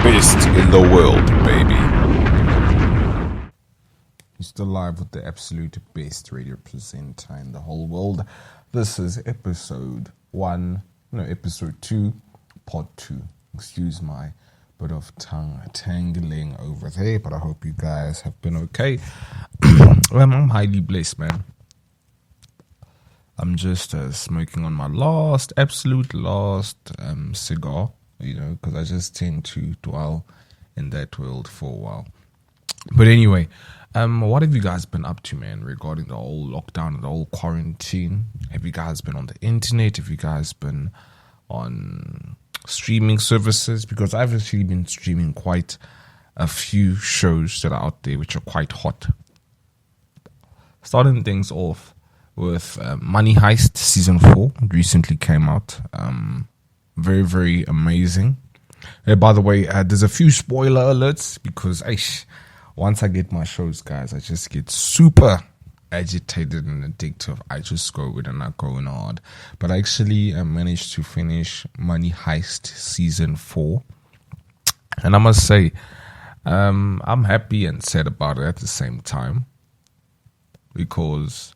best in the world, baby. You're still live with the absolute best radio presenter in the whole world. This is episode 2, part 2. Excuse my bit of tongue tangling over there, but I hope you guys have been okay. I'm highly blessed, man. I'm just smoking on my absolute last cigar, because I just tend to dwell in that world for a while. But anyway, what have you guys been up to, man, regarding the whole lockdown and the whole quarantine? Have you guys been on the internet? Have you guys been on streaming services? Because I've actually been streaming quite a few shows that are out there which are quite hot. Starting things off with Money Heist Season 4 recently came out. Very, very amazing. By the way, there's a few spoiler alerts because once I get my shows, guys, I just get super agitated and addictive. I just go with it and I go in hard. But I actually managed to finish Money Heist Season 4. And I must say, I'm happy and sad about it at the same time. Because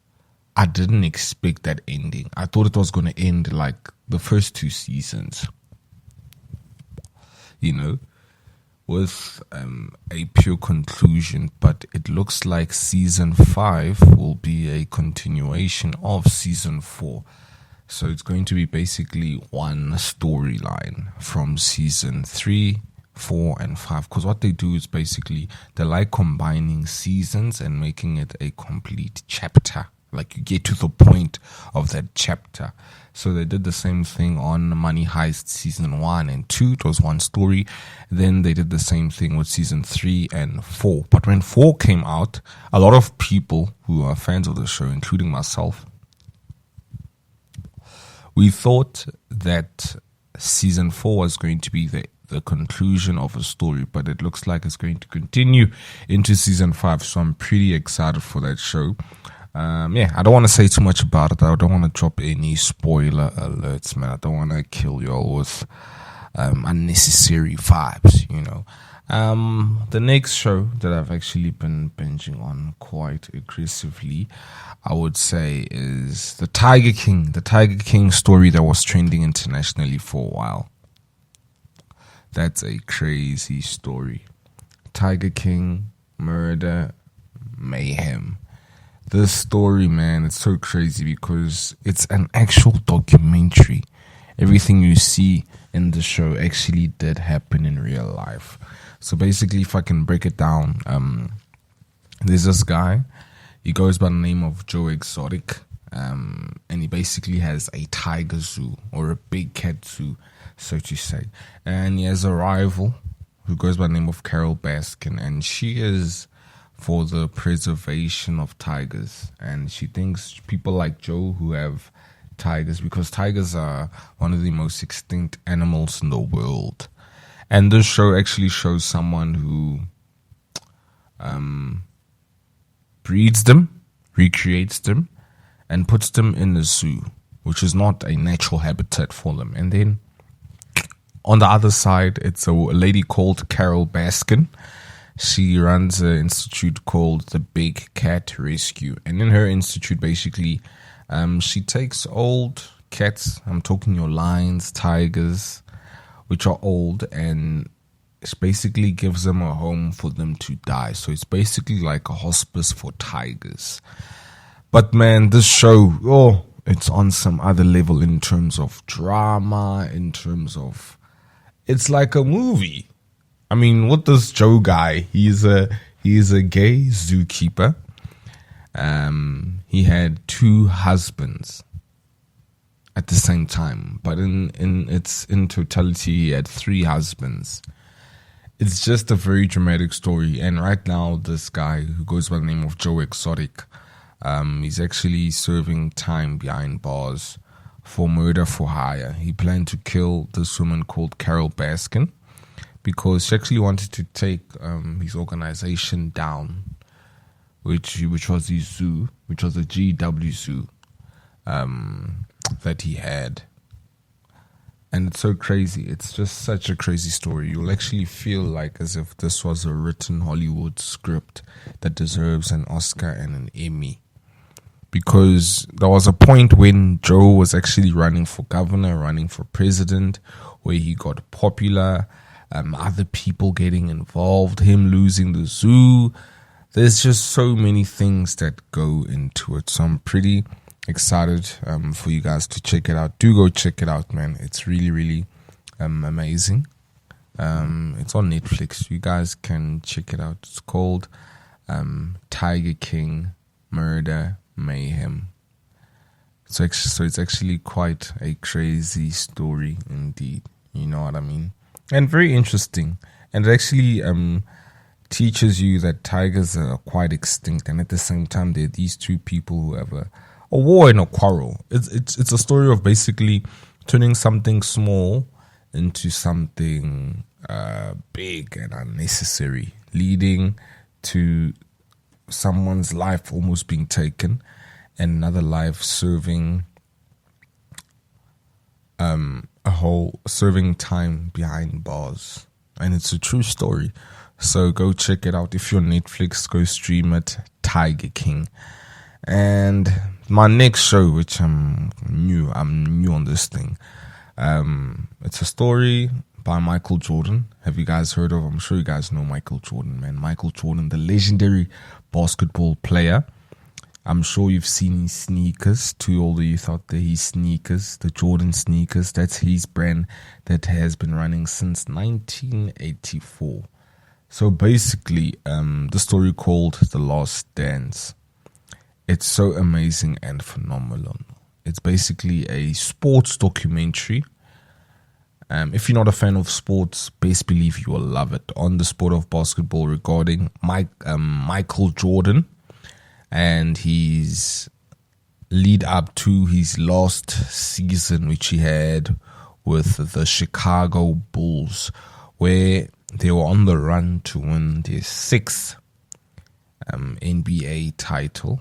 I didn't expect that ending. I thought it was going to end like the first 2 seasons. With a pure conclusion. But it looks like Season 5 will be a continuation of Season 4. So it's going to be basically one storyline from Season 3, 4 and 5, because what they do is basically they like combining seasons and making it a complete chapter. Like you get to the point of that chapter. So they did the same thing on Money Heist Season 1 and 2. It was one story. Then they did the same thing with Season 3 and 4. But when 4 came out, a lot of people who are fans of the show, including myself, we thought that Season 4 was going to be the conclusion of a story, but it looks like it's going to continue into Season 5, so I'm pretty excited for that show. I don't want to say too much about it. I don't want to drop any spoiler alerts, man. I don't want to kill y'all with unnecessary vibes, The next show that I've actually been binging on quite aggressively, I would say, is the Tiger King story that was trending internationally for a while. That's a crazy story. Tiger King, murder, mayhem. This story, man, it's so crazy because it's an actual documentary. Everything you see in the show actually did happen in real life. So basically, if I can break it down, there's this guy. He goes by the name of Joe Exotic. And he basically has a tiger zoo or a big cat zoo, so to say. And he has a rival who goes by the name of Carol Baskin, and she is for the preservation of tigers. And she thinks people like Joe who have tigers, because tigers are one of the most extinct animals in the world. And this show actually shows someone who breeds them, recreates them, and puts them in a zoo, which is not a natural habitat for them. And then on the other side, it's a lady called Carol Baskin. She runs an institute called the Big Cat Rescue. And in her institute, basically, she takes old cats, I'm talking your lions, tigers, which are old, and it basically gives them a home for them to die. So it's basically like a hospice for tigers. But man, this show, it's on some other level in terms of drama, in terms of, it's like a movie. I mean, with this Joe guy, he's a gay zookeeper. He had 2 husbands at the same time, but in totality, he had 3 husbands. It's just a very dramatic story. And right now, this guy who goes by the name of Joe Exotic, he's actually serving time behind bars for murder for hire. He planned to kill this woman called Carol Baskin because she actually wanted to take his organization down, which was his zoo, which was a GW zoo that he had. And it's so crazy. It's just such a crazy story. You'll actually feel like as if this was a written Hollywood script that deserves an Oscar and an Emmy. Because there was a point when Joe was actually running for governor, running for president, where he got popular, other people getting involved, him losing the zoo. There's just so many things that go into it. So I'm pretty excited for you guys to check it out. Do go check it out, man. It's really, really amazing. It's on Netflix. You guys can check it out. It's called Tiger King Murder Mayhem. So it's actually quite a crazy story indeed. You know what I mean? And very interesting. And it actually teaches you that tigers are quite extinct, and at the same time, there are these two people who have a war and a quarrel. It's a story of basically turning something small into something big and unnecessary, leading to someone's life almost being taken and another life serving serving time behind bars. And it's a true story. So go check it out. If you're on Netflix, go stream it, Tiger King. And my next show, which I'm new on this thing. It's a story by Michael Jordan. Have you guys heard of? I'm sure you guys know Michael Jordan, man. Michael Jordan, the legendary basketball player. I'm sure you've seen his sneakers. To all the youth out there, his sneakers, the Jordan sneakers. That's his brand that has been running since 1984. So basically, the story called The Last Dance. It's so amazing and phenomenal. It's basically a sports documentary. If you're not a fan of sports, best believe you will love it. On the sport of basketball regarding Michael Jordan and his lead up to his last season, which he had with the Chicago Bulls, where they were on the run to win their sixth NBA title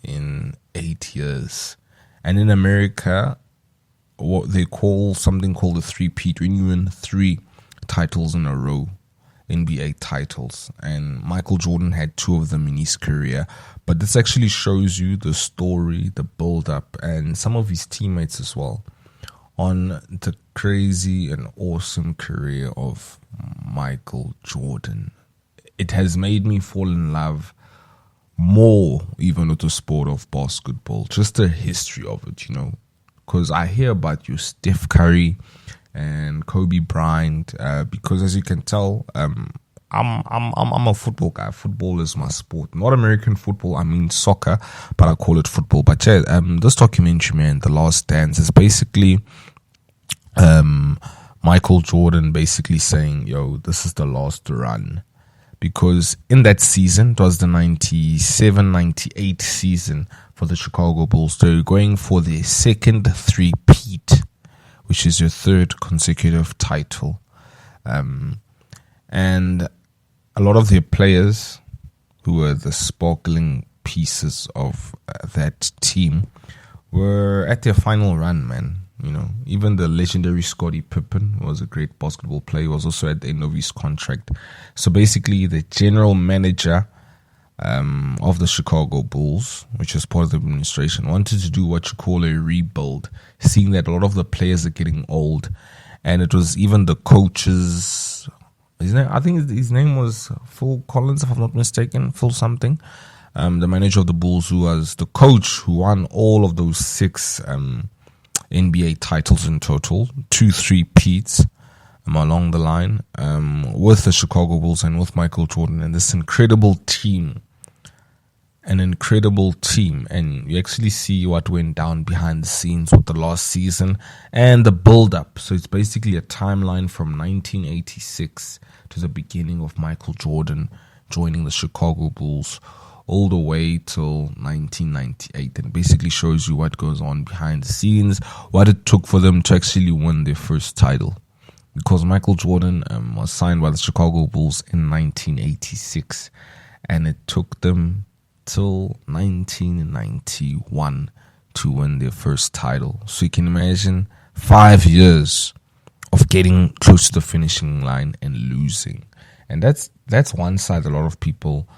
in 8 years. And in America, what they call something called a three-peat, when you win 3 titles in a row, NBA titles. And Michael Jordan had 2 of them in his career. But this actually shows you the story, the build-up, and some of his teammates as well on the crazy and awesome career of Michael Jordan. It has made me fall in love more even with the sport of basketball, just the history of it, you know, because I hear about you, Steph Curry and Kobe Bryant, because as you can tell, I'm a football guy. Football is my sport. Not American football, I mean soccer, but I call it football. But yeah, this documentary, man, The Last Dance, is basically Michael Jordan basically saying, yo, this is the last run. Because in that season, it was the 97-98 season for the Chicago Bulls. They were going for their second three-peat, which is your 3rd consecutive title. And a lot of their players, who were the sparkling pieces of that team, were at their final run, man. You know, even the legendary Scottie Pippen was a great basketball player, was also at the end of his contract. So basically, the general manager of the Chicago Bulls, which is part of the administration, wanted to do what you call a rebuild, seeing that a lot of the players are getting old. And it was even the coaches. I think his name was Phil Collins, if I'm not mistaken, Phil something. The manager of the Bulls, who was the coach who won all of those 6 NBA titles in total, 2 3-peats along the line, with the Chicago Bulls and with Michael Jordan and this incredible team. An incredible team. And you actually see what went down behind the scenes with the last season and the build-up. So it's basically a timeline from 1986 to the beginning of Michael Jordan joining the Chicago Bulls, all the way till 1998, and basically shows you what goes on behind the scenes, what it took for them to actually win their first title. Because Michael Jordan was signed by the Chicago Bulls in 1986, and it took them till 1991 to win their first title. So you can imagine 5 years of getting close to the finishing line and losing. And that's one side a lot of people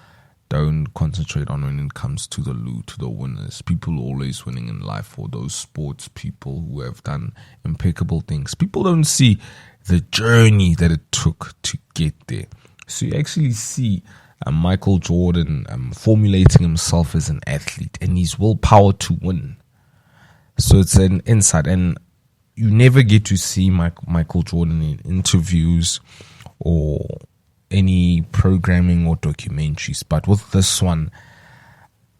don't concentrate on when it comes to the winners. People always winning in life, or those sports people who have done impeccable things. People don't see the journey that it took to get there. So you actually see Michael Jordan formulating himself as an athlete and his willpower to win. So it's an insight, and you never get to see Michael Jordan in interviews or any programming or documentaries. But with this one,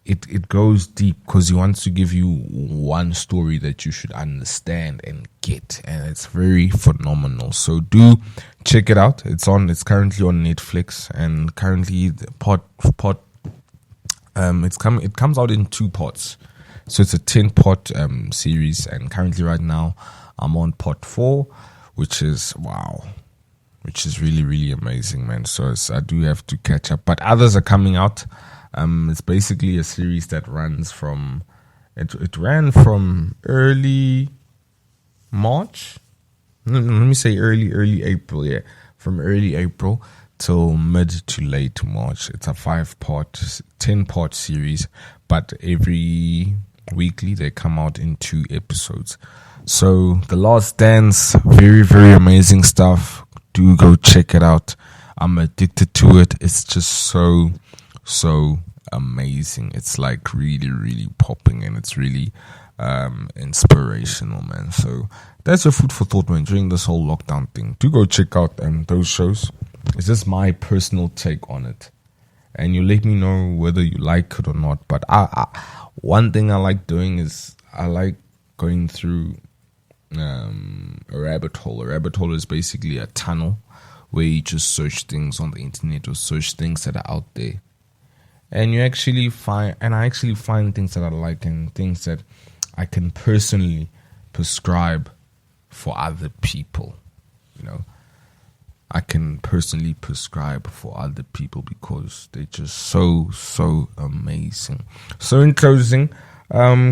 it goes deep because he wants to give you one story that you should understand and get, and it's very phenomenal. So do check it out. It's currently on Netflix, and currently the it comes out in 2 parts. So it's a 10-part series, and currently right now I'm on part 4, which is really, really amazing, man. So I do have to catch up, but others are coming out. It's basically a series that runs from it ran from early March. No, let me say early April. Yeah, from early April till mid to late March. It's a 10-part series, but every weekly they come out in 2 episodes. So The Last Dance, very, very amazing stuff. Do go check it out. I'm addicted to it. It's just so amazing. It's like really, really popping, and it's really inspirational, man. So that's your food for thought, man, during this whole lockdown thing. Do go check out those shows. It's just my personal take on it, and you let me know whether you like it or not. But one thing I like doing is I like going through a rabbit hole. A rabbit hole is basically a tunnel where you just search things on the internet or search things that are out there, and I actually find things that I like and things that I can personally prescribe for other people. You know, I can personally prescribe for other people because they're just so amazing. So in closing,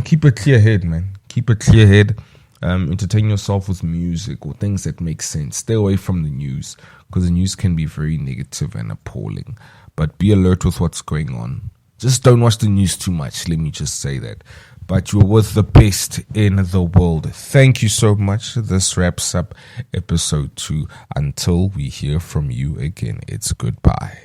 keep a clear head, man. Keep a clear head. Entertain yourself with music or things that make sense. Stay away from the news, because the news can be very negative and appalling. But be alert with what's going on. Just don't watch the news too much. Let me just say that. But you're with the best in the world. Thank you so much. This wraps up episode 2. Until we hear from you again, it's goodbye.